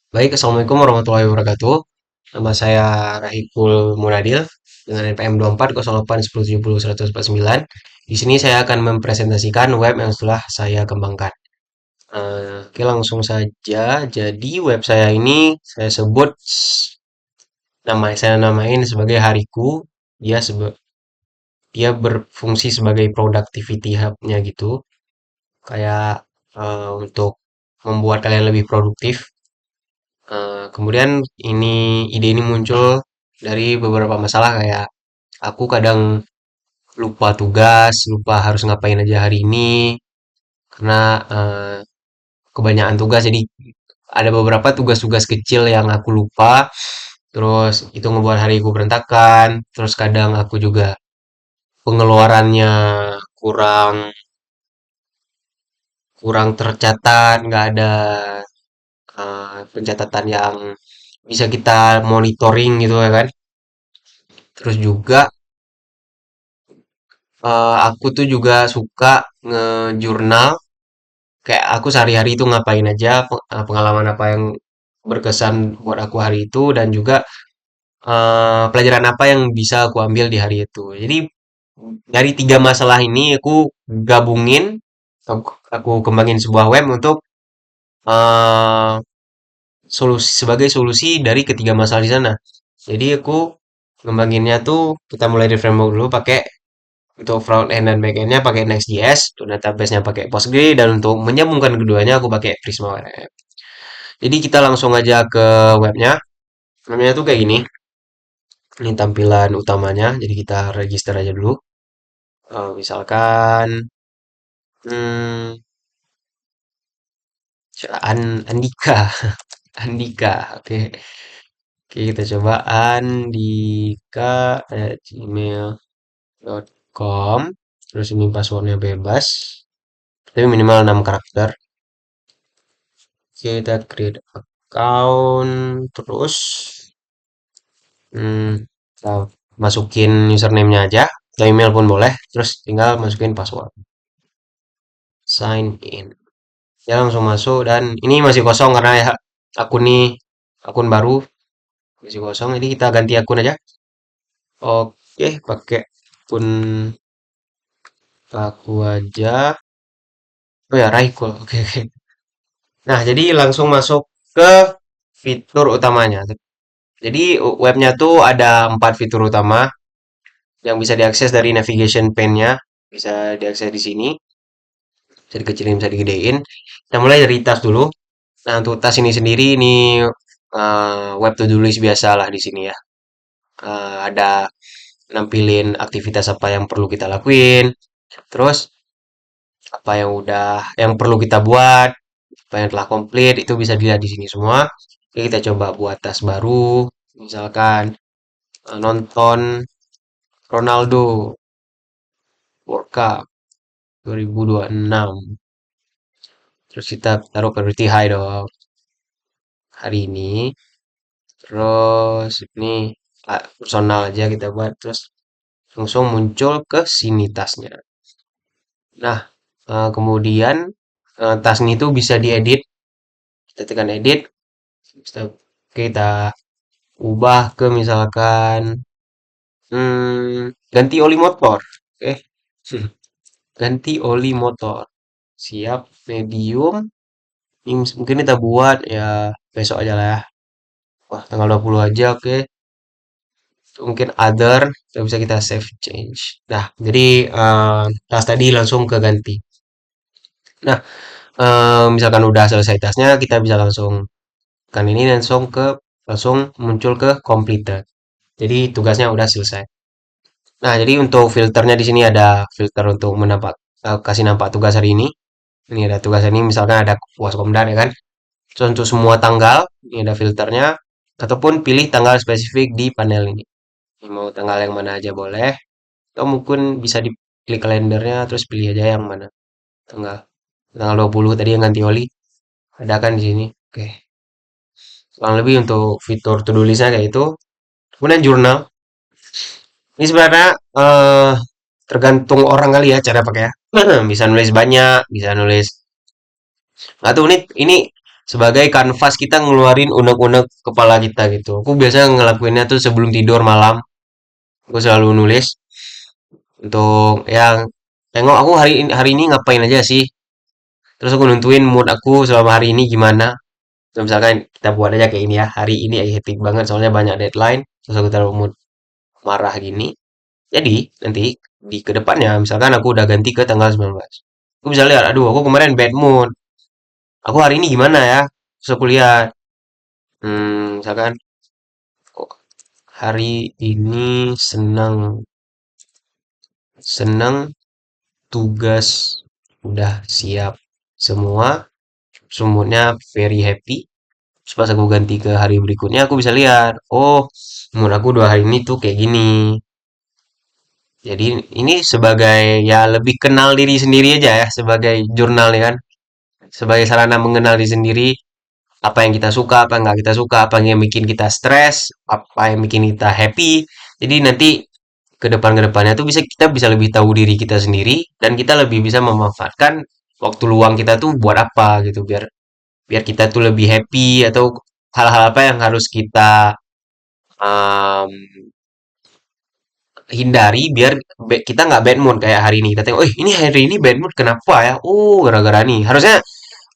Baik, Assalamualaikum warahmatullahi wabarakatuh. Nama saya Rahipul Munadil dengan NPM 24081070 149. Di sini saya akan mempresentasikan web yang telah saya kembangkan. Oke, langsung saja. Jadi web saya ini saya sebut saya namain sebagai Hariku. Dia berfungsi sebagai productivity hub-nya gitu. Kayak untuk membuat kalian lebih produktif. Kemudian ide ini muncul dari beberapa masalah kayak aku kadang lupa tugas, lupa harus ngapain aja hari ini karena kebanyakan tugas. Jadi ada beberapa tugas-tugas kecil yang aku lupa, terus itu ngebuat hariku berantakan. Terus kadang aku juga pengeluarannya kurang kurang tercatat, nggak ada pencatatan yang bisa kita monitoring gitu ya kan. Terus juga aku tuh juga suka ngejurnal kayak aku sehari-hari itu ngapain aja, pengalaman apa yang berkesan buat aku hari itu dan juga pelajaran apa yang bisa aku ambil di hari itu. Jadi dari tiga masalah ini aku gabungin, aku kembangin sebuah web untuk eh, sebagai solusi dari ketiga masalah di sana. Jadi aku ngembanginnya tuh kita mulai dari framework dulu pakai untuk front end dan back end-nya pakai Next.js, untuk database-nya pakai Postgre, dan untuk menyambungkan keduanya aku pakai Prisma Web. Jadi kita langsung aja ke webnya. Webnya tuh kayak gini. Ini tampilan utamanya. Jadi kita register aja dulu. Misalkan hmm, Andika, Andika. Oke, oke kita coba andika@gmail.com. Terus ini passwordnya bebas, tapi minimal 6 karakter. Kita create account, terus kita masukin username-nya aja, atau email pun boleh, terus tinggal masukin password. Sign in. Ya langsung masuk dan ini masih kosong karena ya akun nih akun baru masih kosong, jadi kita ganti akun aja. Oke, pakai akun aku aja. Oh ya, Raikul. Oke, oke. Nah, jadi langsung masuk ke fitur utamanya. Jadi webnya tuh ada 4 fitur utama yang bisa diakses dari navigation pane-nya. Bisa diakses di sini, bisa dikecilin, bisa digedein. Kita mulai dari tas dulu. Nah, untuk tas ini sendiri ini web to-do list biasa lah di sini ya. Ada nampilin aktivitas apa yang perlu kita lakuin, terus apa yang perlu kita buat, apa yang telah komplit itu bisa dilihat di sini semua. Oke, kita coba buat tas baru, misalkan nonton Ronaldo World Cup 2026. Terus kita taruh priority high dong hari ini. Terus ini personal aja kita buat, terus langsung muncul ke sini tasnya. Nah, kemudian tas ini tuh bisa diedit. Kita tekan edit, kita ubah ke misalkan ganti oli motor. Oke, ganti oli motor. Siap, medium. Ini mungkin kita buat ya besok aja lah ya. Wah, tanggal 20 aja, oke. Mungkin other, kita bisa kita save change. Nah, jadi tas tadi langsung ke ganti. Nah, misalkan udah selesai tasnya, kita bisa langsung kan ini langsung muncul ke completed. Jadi tugasnya udah selesai. Nah, jadi untuk filternya di sini ada filter untuk kasih nampak tugas hari ini. Ini ada tugas ini, misalkan ada puas komdar ya kan. So, untuk semua tanggal, ini ada filternya. Ataupun pilih tanggal spesifik di panel ini. Ini mau tanggal yang mana aja boleh. Atau mungkin bisa diklik kalendernya, terus pilih aja yang mana. Tanggal tanggal 20 tadi yang ganti oli. Ada kan di sini. Oke. Kurang lebih untuk fitur to-do list-nya kayak itu. Kemudian jurnal. Ini sebenarnya tergantung orang kali ya cara pakai ya. Bisa nulis banyak, bisa nulis. Nggak tahu ini sebagai kanvas kita ngeluarin unek-unek kepala kita gitu. Aku biasanya ngelakuinnya tuh sebelum tidur malam. Aku selalu nulis untuk yang tengok aku hari ini ngapain aja sih. Terus aku nentuin mood aku selama hari ini gimana. So, misalkan kita buat aja kayak ini ya. Hari ini hectic banget soalnya banyak deadline. Terus aku taruh mood marah gini. Jadi nanti di kedepannya misalkan aku udah ganti ke tanggal 19. Aku bisa lihat, aduh aku kemarin bad mood. Aku hari ini gimana ya? Terus aku lihat, misalkan oh, hari ini senang senang tugas udah siap semua, semuanya very happy. Terus pas aku ganti ke hari berikutnya, aku bisa lihat, oh, mood aku 2 hari ini tuh kayak gini. Jadi ini sebagai ya lebih kenal diri sendiri aja ya, sebagai jurnal ya kan, sebagai sarana mengenal diri sendiri, apa yang kita suka, apa yang nggak kita suka, apa yang bikin kita stres, apa yang bikin kita happy. Jadi nanti ke depannya tuh kita bisa lebih tahu diri kita sendiri dan kita lebih bisa memanfaatkan waktu luang kita tuh buat apa gitu biar biar kita tuh lebih happy atau hal-hal apa yang harus kita um, hindari biar kita nggak bad mood kayak hari ini. Kita tengok, oh ini hari ini bad mood kenapa ya? Oh gara-gara nih. Harusnya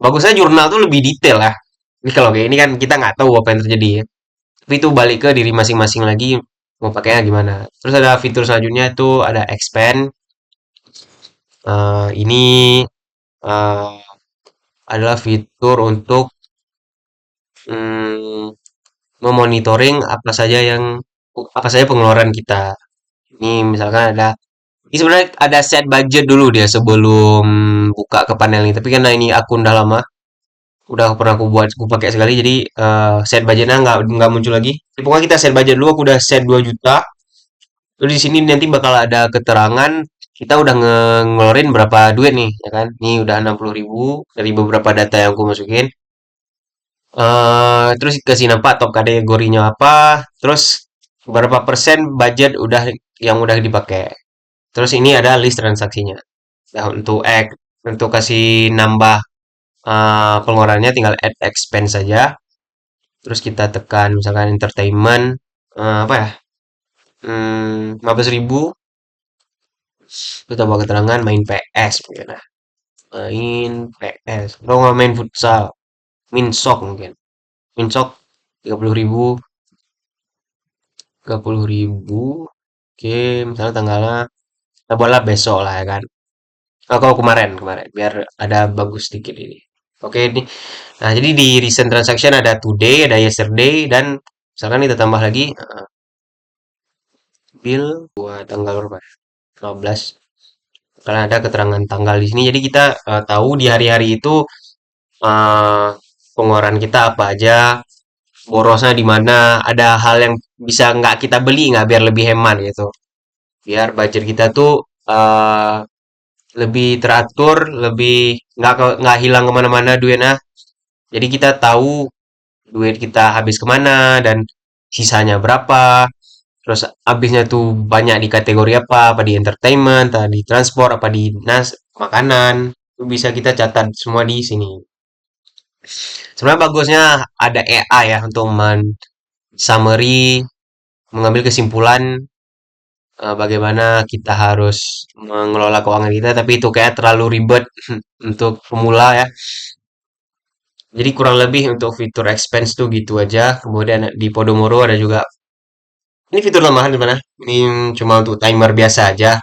bagusnya jurnal tuh lebih detail ya. Ini kalau kayak ini kan kita nggak tahu apa yang terjadi ya. Tapi itu balik ke diri masing-masing lagi mau pakainya gimana. Terus ada fitur selanjutnya itu ada expand. Ini eh, adalah fitur untuk mm, memonitoring apa saja pengeluaran kita. Ini misalkan ini sebenarnya ada set budget dulu dia sebelum buka ke panel ini. Tapi karena ini akun udah lama, udah pernah aku pakai sekali, jadi set budgetnya nggak muncul lagi. Jadi, pokoknya kita set budget dulu. Aku udah set 2 juta. Terus di sini nanti bakal ada keterangan kita udah ngeluarin berapa duit nih, ya kan? Ini udah 60.000 dari beberapa data yang aku masukin. Terus kasih nampak top kategorinya apa, terus berapa persen budget yang udah dipakai. Terus ini ada list transaksinya. Nah, untuk kasih nambah pengeluarannya tinggal add expense saja. Terus kita tekan misalkan entertainment apa ya? 15.000. Terus tambah keterangan main PS mungkin. Nah, main PS. Kalau nggak main futsal, Minsok mungkin. Minsok 30.000, 30.000. Oke, misalnya tanggalnya kita buatlah besok lah ya kan. Oh, kalau kemarin biar ada bagus sedikit ini. Oke ini. Nah, jadi di recent transaction ada today, ada yesterday dan misalkan kita tambah lagi bill buat tanggal berapa? 15. Karena ada keterangan tanggal di sini. Jadi kita tahu di hari-hari itu eh, pengeluaran kita apa aja, borosnya di mana, ada hal yang bisa nggak kita beli nggak biar lebih hemat gitu. Biar budget kita tuh lebih teratur, lebih nggak hilang kemana-mana duitnya. Jadi kita tahu duit kita habis kemana dan sisanya berapa. Terus habisnya tuh banyak di kategori apa di entertainment, apa di transport, apa di makanan. Itu bisa kita catat semua di sini. Sebenarnya bagusnya ada AI ya untuk summary, mengambil kesimpulan bagaimana kita harus mengelola keuangan kita, tapi itu kayak terlalu ribet untuk pemula ya. Jadi kurang lebih untuk fitur expense tuh gitu aja. Kemudian di Podomoro ada juga ini fitur tambahan gimana? Ini cuma untuk timer biasa aja.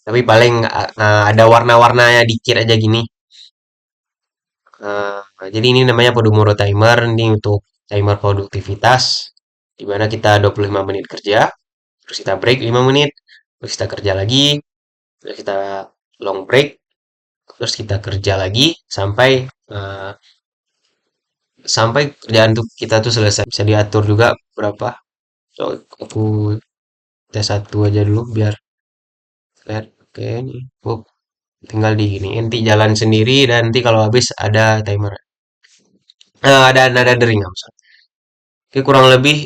Tapi paling ada warna-warnanya dikit aja gini. Jadi ini namanya Podomoro Timer. Ini untuk timer produktivitas. Di mana kita 25 menit kerja. Terus kita break 5 menit. Terus kita kerja lagi. Terus kita long break. Terus kita kerja lagi eh, sampai kerjaan tuh kita tuh selesai. Bisa diatur juga berapa. So, aku tes satu aja dulu biar lihat. Oke, ini. Tinggal di gini, nanti jalan sendiri dan nanti kalau habis ada timer. Ada nada dering nggak misalnya. Oke, kurang lebih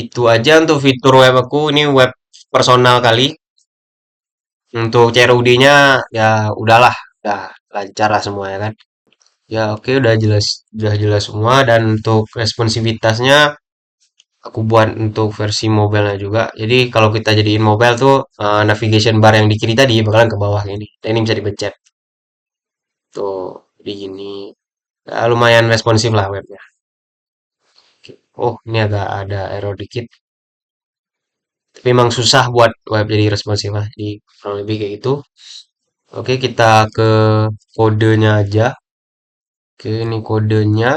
itu aja untuk fitur web aku. Ini web personal kali. Untuk CRUD-nya ya udahlah, udah lancar lah semua ya kan. Ya oke, udah jelas semua, dan untuk responsivitasnya aku buat untuk versi mobile juga. Jadi kalau kita jadiin mobile tuh navigation bar yang di kiri tadi bakalan ke bawah ini. Dan ini bisa dipencet. Tuh, jadi gini. Ya, lumayan responsif lah webnya. Oke. Oh, ini agak ada error dikit. Tapi emang susah buat web jadi responsif lah. Jadi kurang lebih kayak gitu. Oke, kita ke kodenya aja. Oke, ini kodenya.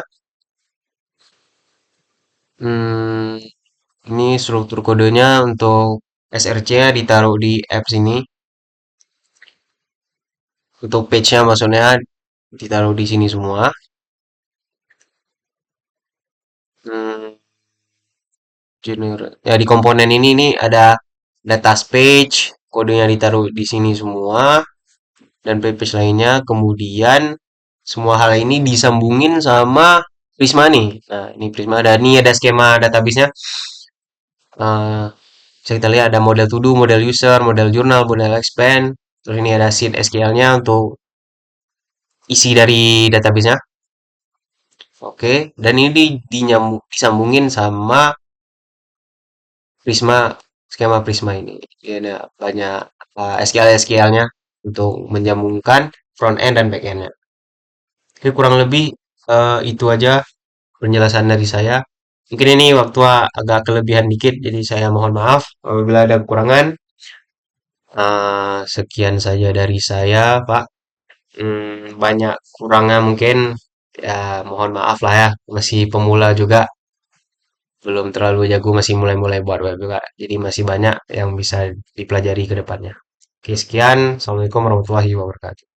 Hmm, ini struktur kodenya untuk SRC-nya ditaruh di apps ini. Untuk page-nya maksudnya ditaruh di sini semua. Hmm, ya di komponen ini nih ada data page, kodenya ditaruh di sini semua, dan page lainnya. Kemudian semua hal ini disambungin sama Prisma nih. Nah, ini Prisma, dan ini ada skema database-nya. Eh, Bisa kita lihat ada model to do, model user, model jurnal, model expand. Terus ini ada sheet SQL-nya untuk isi dari database-nya. Oke, dan ini disambungin sama Prisma, skema Prisma ini. Jadi ada banyak SQL-SQL-nya untuk menyambungkan front end dan back end-nya. Oke, kurang lebih itu aja penjelasan dari saya. Mungkin ini waktu agak kelebihan dikit, jadi saya mohon maaf apabila ada kekurangan. Sekian saja dari saya, Pak. Banyak kurangnya mungkin, ya mohon maaf lah ya. Masih pemula juga, belum terlalu jago, masih mulai-mulai buat web juga. Jadi masih banyak yang bisa dipelajari ke depannya. Oke, sekian. Assalamualaikum warahmatullahi wabarakatuh.